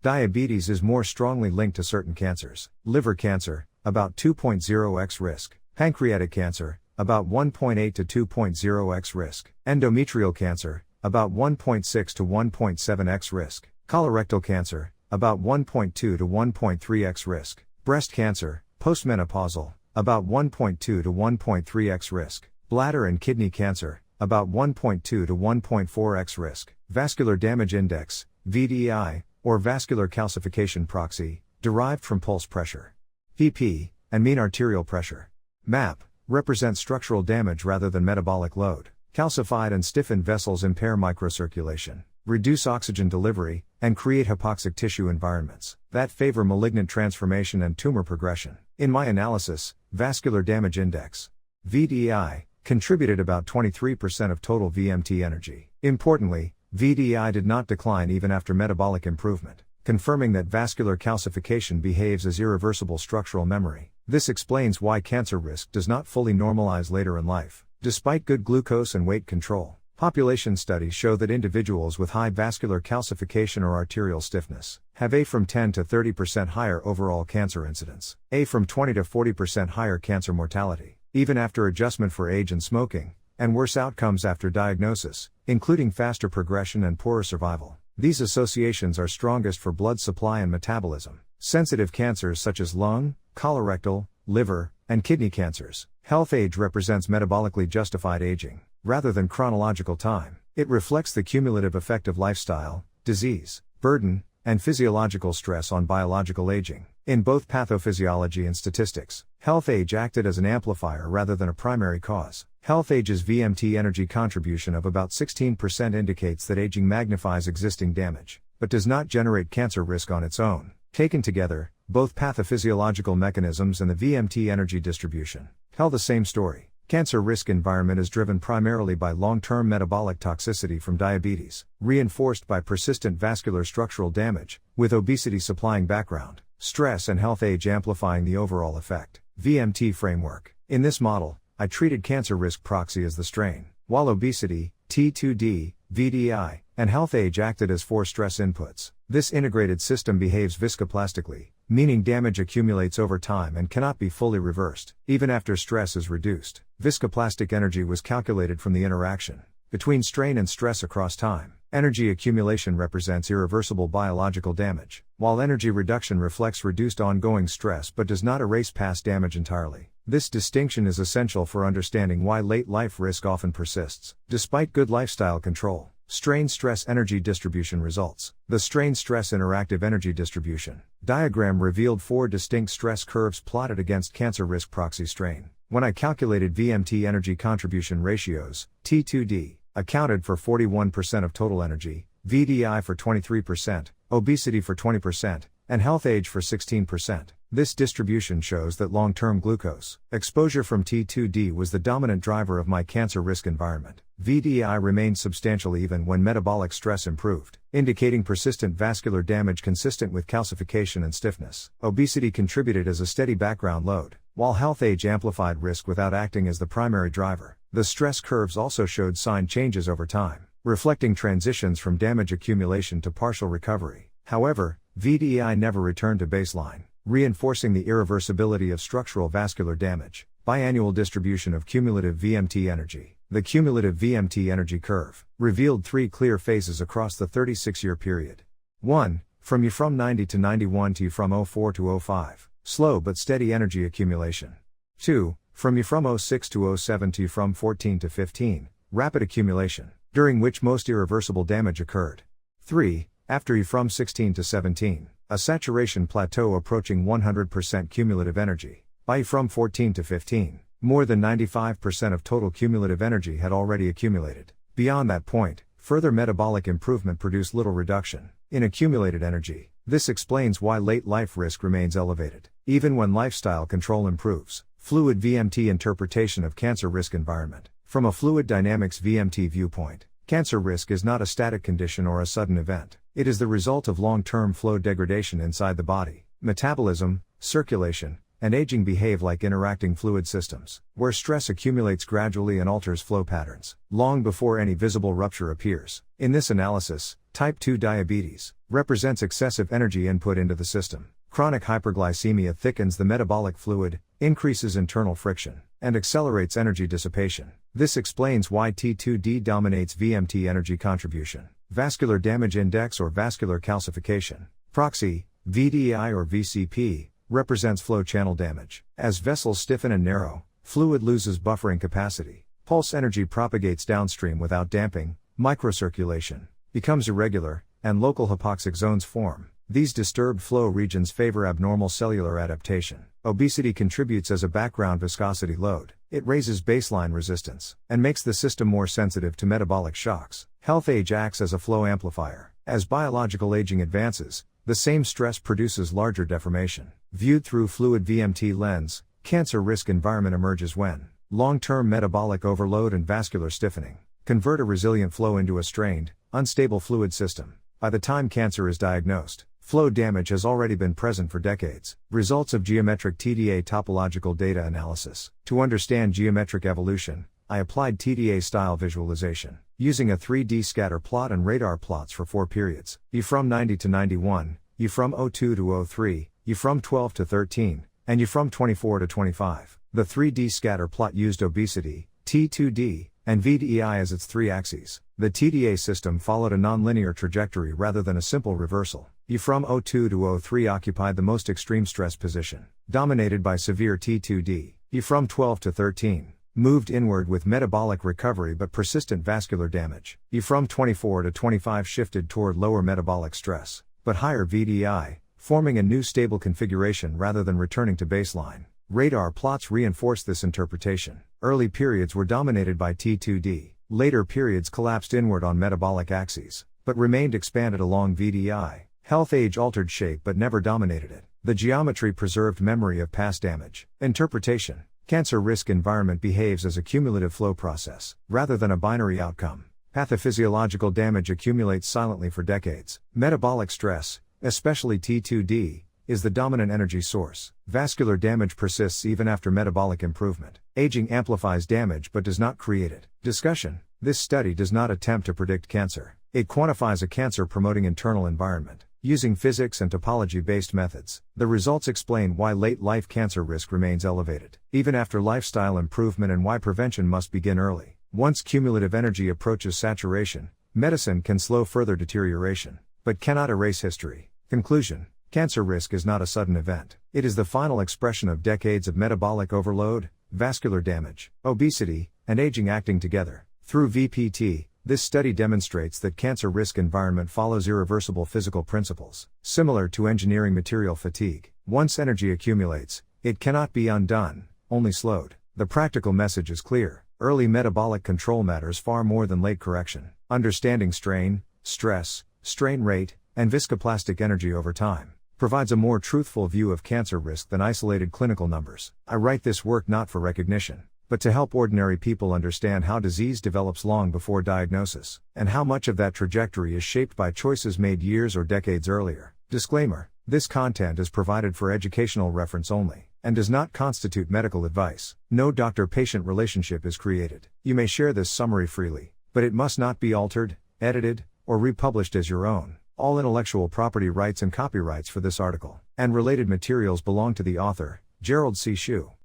Diabetes is more strongly linked to certain cancers. Liver cancer, about 2.0x risk. Pancreatic cancer, about 1.8 to 2.0x risk. Endometrial cancer, about 1.6 to 1.7x risk. Colorectal cancer, about 1.2 to 1.3x risk. Breast cancer, postmenopausal, about 1.2 to 1.3x risk. Bladder and kidney cancer, about 1.2 to 1.4x risk. Vascular damage index, VDI, or vascular calcification proxy, derived from pulse pressure. PP, and mean arterial pressure. MAP, represents structural damage rather than metabolic load. Calcified and stiffened vessels impair microcirculation, reduce oxygen delivery, and create hypoxic tissue environments that favor malignant transformation and tumor progression. In my analysis, vascular damage index, VDI, contributed about 23% of total VMT energy. Importantly, VDI did not decline even after metabolic improvement, confirming that vascular calcification behaves as irreversible structural memory. This explains why cancer risk does not fully normalize later in life, despite good glucose and weight control. Population studies show that individuals with high vascular calcification or arterial stiffness have a from 10 to 30% higher overall cancer incidence, a from 20 to 40% higher cancer mortality, even after adjustment for age and smoking, and worse outcomes after diagnosis, including faster progression and poorer survival. These associations are strongest for blood supply and metabolism. Sensitive cancers such as lung, colorectal, liver, and kidney cancers. Health age represents metabolically justified aging, rather than chronological time. It reflects the cumulative effect of lifestyle, disease, burden, and physiological stress on biological aging. In both pathophysiology and statistics, health age acted as an amplifier rather than a primary cause. Health age's VMT energy contribution of about 16% indicates that aging magnifies existing damage, but does not generate cancer risk on its own. Taken together, both pathophysiological mechanisms and the VMT energy distribution tell the same story. Cancer risk environment is driven primarily by long-term metabolic toxicity from diabetes, reinforced by persistent vascular structural damage, with obesity supplying background, stress and health age amplifying the overall effect. VMT framework. In this model, I treated cancer risk proxy as the strain, while obesity, T2D, VDI, and health age acted as 4 stress inputs. This integrated system behaves viscoplastically, meaning damage accumulates over time and cannot be fully reversed, even after stress is reduced. Viscoplastic energy was calculated from the interaction between strain and stress across time. Energy accumulation represents irreversible biological damage, while energy reduction reflects reduced ongoing stress but does not erase past damage entirely. This distinction is essential for understanding why late life risk often persists, despite good lifestyle control. Strain stress energy distribution results. The strain stress interactive energy distribution diagram revealed 4 distinct stress curves plotted against cancer risk proxy strain. When I calculated VMT energy contribution ratios, T2D accounted for 41% of total energy, VDI for 23%, obesity for 20%, and health age for 16%. This distribution shows that long-term glucose exposure from T2D was the dominant driver of my cancer risk environment. VDI remained substantial even when metabolic stress improved, indicating persistent vascular damage consistent with calcification and stiffness. Obesity contributed as a steady background load, while health age amplified risk without acting as the primary driver. The stress curves also showed sign changes over time, reflecting transitions from damage accumulation to partial recovery. However, VDI never returned to baseline, reinforcing the irreversibility of structural vascular damage. Biannual distribution of cumulative VMT energy. The cumulative VMT energy curve revealed 3 clear phases across the 36-year period. 1. From 90 to 91 to from 04 to 05. Slow but steady energy accumulation. 2. From 06 to 07 to from 14 to 15. Rapid accumulation, during which most irreversible damage occurred. 3. After from 16 to 17. A saturation plateau approaching 100% cumulative energy. By from 14 to 15, more than 95% of total cumulative energy had already accumulated. Beyond that point, further metabolic improvement produced little reduction in accumulated energy. This explains why late life risk remains elevated, even when lifestyle control improves. Fluid VMT interpretation of cancer risk environment. From a fluid dynamics VMT viewpoint, cancer risk is not a static condition or a sudden event. It is the result of long-term flow degradation inside the body. Metabolism, circulation, and aging behave like interacting fluid systems, where stress accumulates gradually and alters flow patterns, long before any visible rupture appears. In this analysis, Type 2 diabetes represents excessive energy input into the system. Chronic hyperglycemia thickens the metabolic fluid, increases internal friction, and accelerates energy dissipation. This explains why T2D dominates VMT energy contribution. Vascular damage index or vascular calcification. Proxy, VDI or VCP, represents flow channel damage. As vessels stiffen and narrow, fluid loses buffering capacity. Pulse energy propagates downstream without damping, microcirculation becomes irregular, and local hypoxic zones form. These disturbed flow regions favor abnormal cellular adaptation. Obesity contributes as a background viscosity load. It raises baseline resistance and makes the system more sensitive to metabolic shocks. Health age acts as a flow amplifier. As biological aging advances, the same stress produces larger deformation. Viewed through fluid VMT lens, cancer risk environment emerges when long-term metabolic overload and vascular stiffening convert a resilient flow into a strained, unstable fluid system. By the time cancer is diagnosed, flow damage has already been present for decades. Results of geometric TDA topological data analysis. To understand geometric evolution, I applied TDA style visualization, using a 3D scatter plot and radar plots for 4 periods. E from 90 to 91, E from 02 to 03, E from 12 to 13, and E from 24 to 25. The 3D scatter plot used obesity, T2D, and VDEI as its 3 axes. The TDA system followed a nonlinear trajectory rather than a simple reversal. E from 02 to 03 occupied the most extreme stress position, dominated by severe T2D. E from 12 to 13 moved inward with metabolic recovery but persistent vascular damage. E from 24 to 25 shifted toward lower metabolic stress, but higher VDI, forming a new stable configuration rather than returning to baseline. Radar plots reinforce this interpretation. Early periods were dominated by T2D. Later periods collapsed inward on metabolic axes, but remained expanded along VDI. Health age altered shape but never dominated it. The geometry preserved memory of past damage. Interpretation. Cancer risk environment behaves as a cumulative flow process, rather than a binary outcome. Pathophysiological damage accumulates silently for decades. Metabolic stress, especially T2D, is the dominant energy source. Vascular damage persists even after metabolic improvement. Aging amplifies damage but does not create it. Discussion. This study does not attempt to predict cancer. It quantifies a cancer-promoting internal environment, using physics and topology-based methods. The results explain why late-life cancer risk remains elevated, even after lifestyle improvement, and why prevention must begin early. Once cumulative energy approaches saturation, medicine can slow further deterioration, but cannot erase history. Conclusion. Cancer risk is not a sudden event. It is the final expression of decades of metabolic overload, vascular damage, obesity, and aging acting together. Through VPT, this study demonstrates that cancer risk environment follows irreversible physical principles, similar to engineering material fatigue. Once energy accumulates, it cannot be undone, only slowed. The practical message is clear. Early metabolic control matters far more than late correction. Understanding strain, stress, strain rate, and viscoplastic energy over time provides a more truthful view of cancer risk than isolated clinical numbers. I write this work not for recognition, but to help ordinary people understand how disease develops long before diagnosis, and how much of that trajectory is shaped by choices made years or decades earlier. Disclaimer: this content is provided for educational reference only, and does not constitute medical advice. No doctor-patient relationship is created. You may share this summary freely, but it must not be altered, edited, or republished as your own. All intellectual property rights and copyrights for this article and related materials belong to the author, Gerald C.